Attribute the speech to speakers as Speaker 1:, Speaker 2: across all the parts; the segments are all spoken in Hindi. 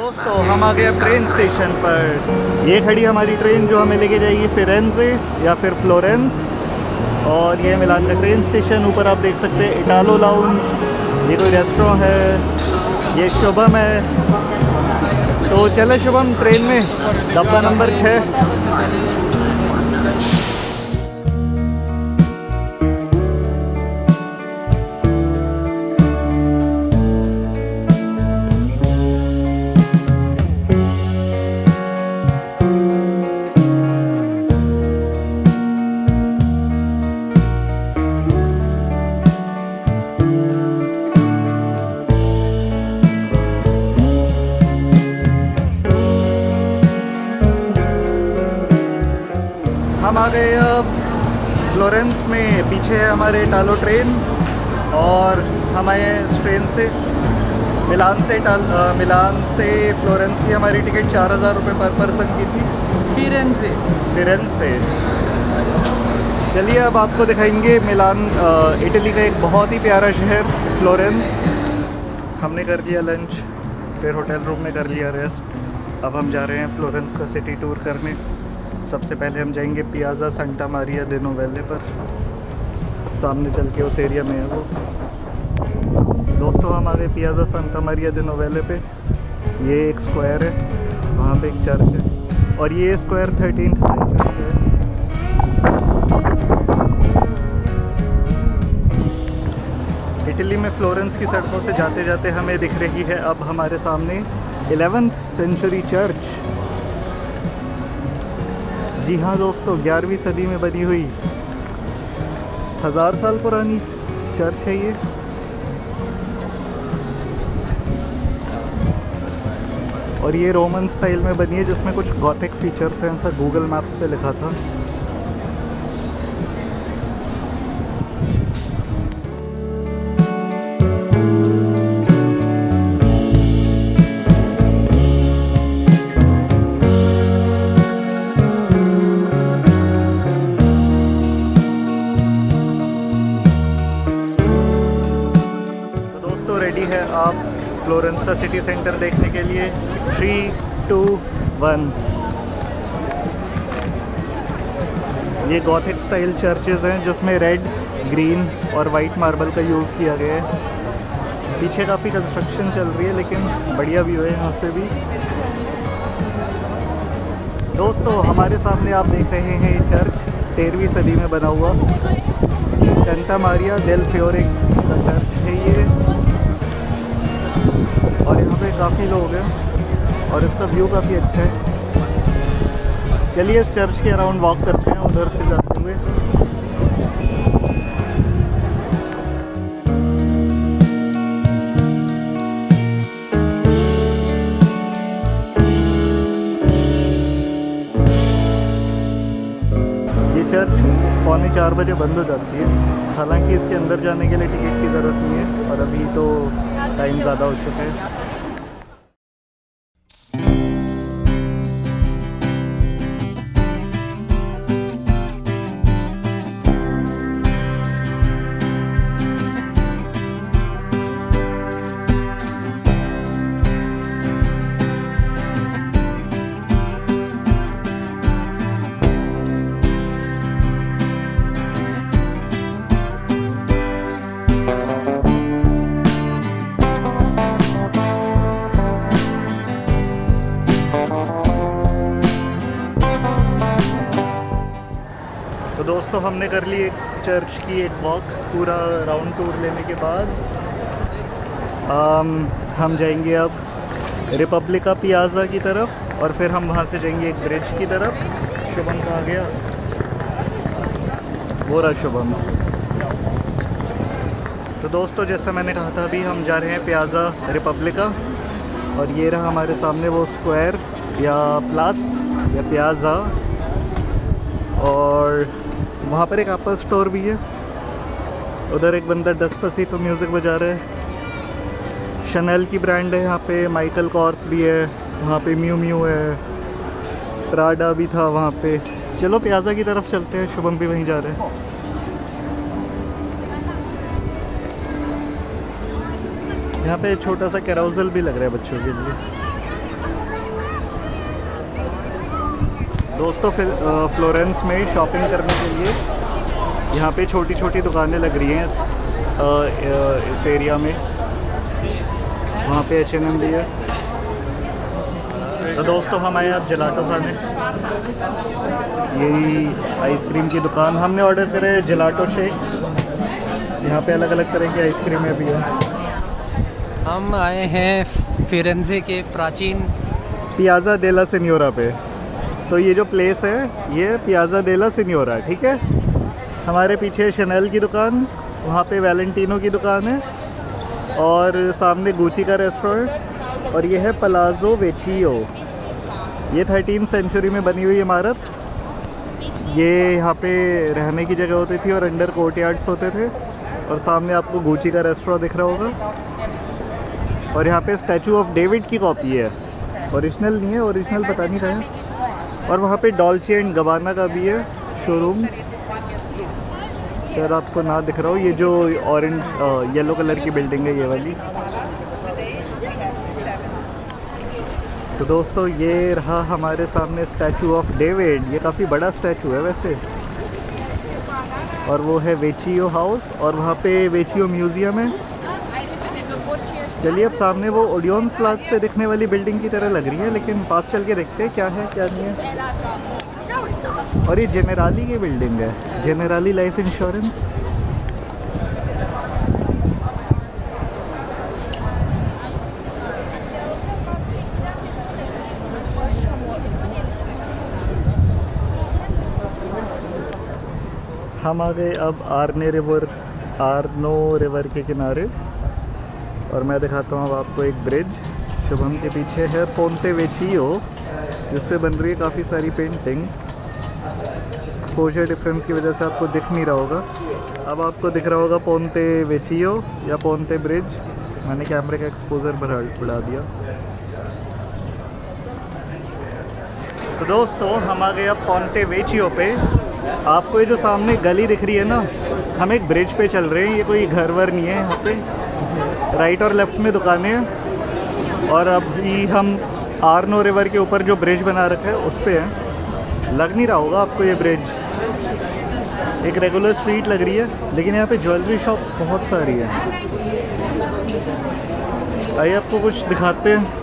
Speaker 1: दोस्तों हम आ गए अब ट्रेन स्टेशन पर। ये खड़ी हमारी ट्रेन जो हमें लेके जाएगी फिरेंजे या फिर फ्लोरेंस। और ये मिलान का ट्रेन स्टेशन। ऊपर आप देख सकते हैं इटालो लाउंज, ये कोई रेस्टोरेंट है, ये शुभम है। तो चले शुभम ट्रेन में, डब्बा नंबर 6। हम आ गए अब फ्लोरेंस में। पीछे है हमारे टालो ट्रेन और हम आए हैं इस ट्रेन से मिलान से फ्लोरेंस की हमारी टिकट 4000 रुपये पर पर्सन की थी। फिरेंसे। चलिए अब आपको दिखाएंगे मिलान, इटली का एक बहुत ही प्यारा शहर फ्लोरेंस। हमने कर लिया लंच, फिर होटल रूम में कर लिया रेस्ट। अब हम जा रहे हैं फ्लोरेंस का सिटी टूर करने। सबसे पहले हम जाएंगे पियाज़ा सांता मारिया दे नोवेले पर। सामने चल के उस एरिया में है वो। दोस्तों हम आ गए पियाज़ा सांता मारिया दे नोवेले पे। ये एक स्क्वायर है, वहाँ पे एक चर्च है और ये स्क्वायर 13th सेंचुरी है। इटली में फ्लोरेंस की सड़कों से जाते जाते हमें दिख रही है अब हमारे सामने 11th सेंचुरी चर्च। जी हाँ दोस्तों, 11वीं सदी में बनी हुई 1000 साल पुरानी चर्च है ये। और ये रोमन स्टाइल में बनी है जिसमें कुछ गॉथिक फीचर्स हैं, ऐसा गूगल मैप्स पे लिखा था। रेडी है आप फ्लोरेंस का सिटी सेंटर देखने के लिए। 3, 2, 1। ये गॉथिक स्टाइल चर्चेज़ हैं जिसमें रेड, ग्रीन और वाइट मार्बल का यूज़ किया गया है। पीछे काफ़ी कंस्ट्रक्शन चल रही है लेकिन बढ़िया व्यू है यहाँ से भी। दोस्तों हमारे सामने आप देख रहे हैं ये चर्च 13वीं सदी में बना हुआ सांता मारिया डेल फियोरे का चर्च है ये। और यहाँ पे काफ़ी लोग हैं और इसका व्यू काफ़ी अच्छा है। चलिए इस चर्च के अराउंड वॉक करते हैं उधर से जाते हुए। ये चर्च 3:45 बजे बंद हो जाती है। हालांकि इसके अंदर जाने के लिए टिकट की ज़रूरत नहीं है और अभी तो टाइम ज़्यादा हो चुका है। तो दोस्तों हमने कर ली इस चर्च की एक वॉक। पूरा राउंड टूर लेने के बाद हम जाएंगे अब रिपब्लिका पियाज़ा की तरफ और फिर हम वहाँ से जाएंगे एक ब्रिज की तरफ। शुभम का आ गया, वो रहा शुभम। तो दोस्तों जैसा मैंने कहा था अभी हम जा रहे हैं पियाज़ा रिपब्लिका और ये रहा हमारे सामने वो स्क्वायर या प्लाट्स या पियाज़ा। और वहाँ पर एक एप्पल स्टोर भी है। उधर एक बंदा डेस्पासितो म्यूज़िक बजा रहा है। शनेल की ब्रांड है यहाँ पे, माइकल कॉर्स भी है वहाँ पे, म्यू म्यू है, प्राडा भी था वहाँ पे। चलो पियाज़ा की तरफ चलते हैं, शुभम भी वहीं जा रहे हैं। यहाँ पे छोटा सा कैरोसल भी लग रहा है बच्चों के लिए। दोस्तों फिर फ्लोरेंस में शॉपिंग करने के लिए यहाँ पे छोटी छोटी दुकानें लग रही हैं इस एरिया में। वहाँ पे H&M भी है। तो दोस्तों हम आए अब जलाटो खाने। यही आइसक्रीम की दुकान, हमने ऑर्डर करे जलाटो शेक। यहाँ पे अलग अलग तरह की आइसक्रीमें भी हैं।
Speaker 2: हम आए हैं फिरेंजे के प्राचीन
Speaker 1: पियाज़ा डेला सिन्योरा पे। तो ये जो प्लेस है ये पियाज़ा डेला सिन्योरा है, ठीक है। हमारे पीछे शनेल की दुकान, वहाँ पे वैलेंटिनो की दुकान है और सामने गुची का रेस्टोरेंट और ये है पलाज़ो वेचियो। ये 13वीं सेंचुरी में बनी हुई इमारत। ये यहाँ पे रहने की जगह होती थी और अंडर कोर्टयार्ड्स होते थे। और सामने आपको गुची का रेस्टोरेंट दिख रहा होगा। और यहाँ पे स्टैचू ऑफ डेविड की कॉपी है, ओरिजिनल नहीं है, ओरिजिनल पता नहीं कहाँ है। और वहाँ पे डॉल्चे एंड गबाना का भी है शोरूम। शायद आपको ना दिख रहा हो, ये जो ऑरेंज येलो कलर की बिल्डिंग है ये वाली। तो दोस्तों ये रहा हमारे सामने स्टैचू ऑफ डेविड। ये काफ़ी बड़ा स्टैचू है वैसे। और वो है वेचियो हाउस और वहाँ पे वेचियो म्यूज़ियम है। चलिए अब सामने वो ओडियन प्लाजा पे दिखने वाली बिल्डिंग की तरह लग रही है, लेकिन पास चल के देखते हैं क्या है क्या नहीं है। और ये जेनेराली की बिल्डिंग है, जेनेराली लाइफ इंश्योरेंस। हम आ गए अब आर्नो रिवर के किनारे और मैं दिखाता हूँ अब आपको एक ब्रिज। शुभम के पीछे है पोंते वेचियो, जिस पे बन रही है काफ़ी सारी पेंटिंग्स। एक्सपोजर डिफरेंस की वजह से आपको दिख नहीं रहा होगा। अब आपको दिख रहा होगा पोंते वेचियो या पोंते ब्रिज। मैंने कैमरे का एक्सपोजर बढ़ा दिया। तो दोस्तों हम आ गए अब पोंते वेचियो पे। आपको ये जो सामने गली दिख रही है ना, हम एक ब्रिज पे चल रहे हैं। ये कोई घर वर नहीं है यहाँ पे। राइट और लेफ्ट में दुकानें हैं और अभी हम आर्नो रिवर के ऊपर जो ब्रिज बना रखा है उस पे है। लग नहीं रहा होगा आपको ये ब्रिज, एक रेगुलर स्ट्रीट लग रही है, लेकिन यहाँ पे ज्वेलरी शॉप बहुत सारी है। आइए आपको कुछ दिखाते हैं।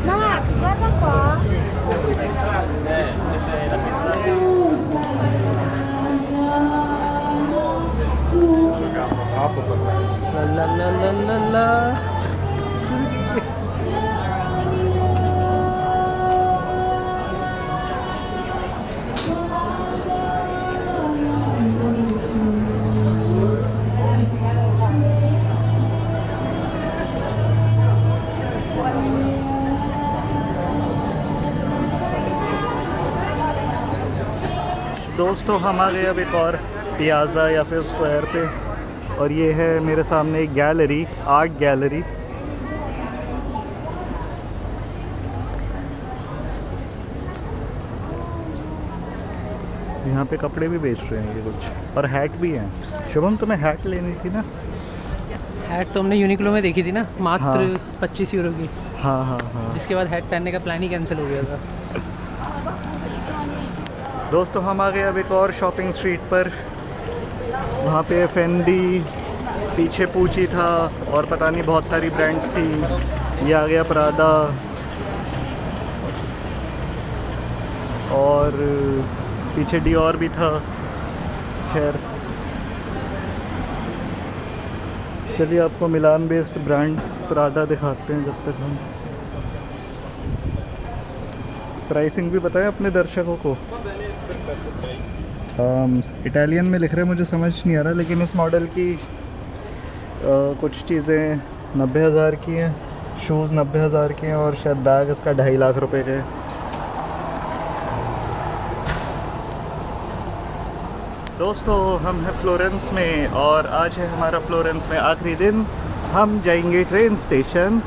Speaker 3: Max, guarda qua.
Speaker 2: ला ला ला ला ला।
Speaker 1: दोस्तों हम आ गए अब एक और पियाज़ा या फिर स्क्वायर पे और ये है मेरे सामने एक गैलरी, आर्ट गैलरी। यहाँ पे कपड़े भी बेच रहे हैं ये कुछ, और हैट भी हैं। शुभम तुम्हें हैट लेनी थी ना?
Speaker 2: हैट तो हमने यूनिक्लो में देखी थी ना, मात्र 25 यूरो की।
Speaker 1: हाँ हाँ हाँ।
Speaker 2: जिसके बाद हैट पहनने का प्लान ही कैंसिल हो गया था।
Speaker 1: दोस्तों हम आ गए अब एक और शॉपिंग स्ट्रीट पर। वहाँ पे फेंडी, पीछे पूची था और पता नहीं बहुत सारी ब्रांड्स थी। ये आ गया प्रादा और पीछे डियोर भी था। खैर चलिए आपको मिलान बेस्ड ब्रांड प्रादा दिखाते हैं जब तक हम। प्राइसिंग भी बताएं अपने दर्शकों को। इटालियन में लिख रहे हैं, मुझे समझ नहीं आ रहा, लेकिन इस मॉडल की कुछ चीज़ें 90,000 की हैं, शूज़ 90,000 के हैं और शायद बैग इसका 2.5 लाख रुपए के। दोस्तों हम हैं फ्लोरेंस में और आज है हमारा फ्लोरेंस में आखिरी दिन। हम जाएंगे ट्रेन स्टेशन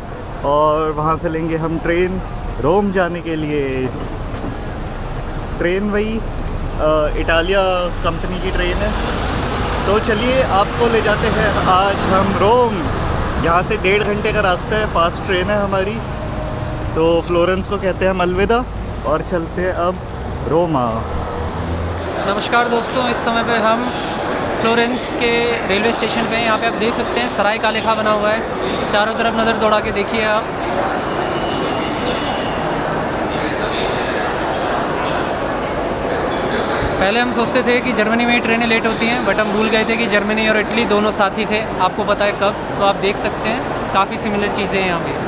Speaker 1: और वहाँ से लेंगे हम ट्रेन रोम जाने के लिए। ट्रेन वही इटालिया कंपनी की ट्रेन है। तो चलिए आपको ले जाते हैं आज हम रोम। यहाँ से 1.5 घंटे का रास्ता है, फास्ट ट्रेन है हमारी। तो फ्लोरेंस को कहते हैं हम अलविदा और चलते हैं अब रोमा।
Speaker 2: नमस्कार दोस्तों, इस समय पे हम फ्लोरेंस के रेलवे स्टेशन पे हैं। यहाँ पे आप देख सकते हैं सराय का लेखा बना हुआ है। चारों तरफ नज़र दौड़ा के देखिए आप। पहले हम सोचते थे कि जर्मनी में ही ट्रेनें लेट होती हैं, बट हम भूल गए थे कि जर्मनी और इटली दोनों साथ ही थे। आपको पता है कब, तो आप देख सकते हैं काफ़ी सिमिलर चीज़ें हैं यहाँ पे।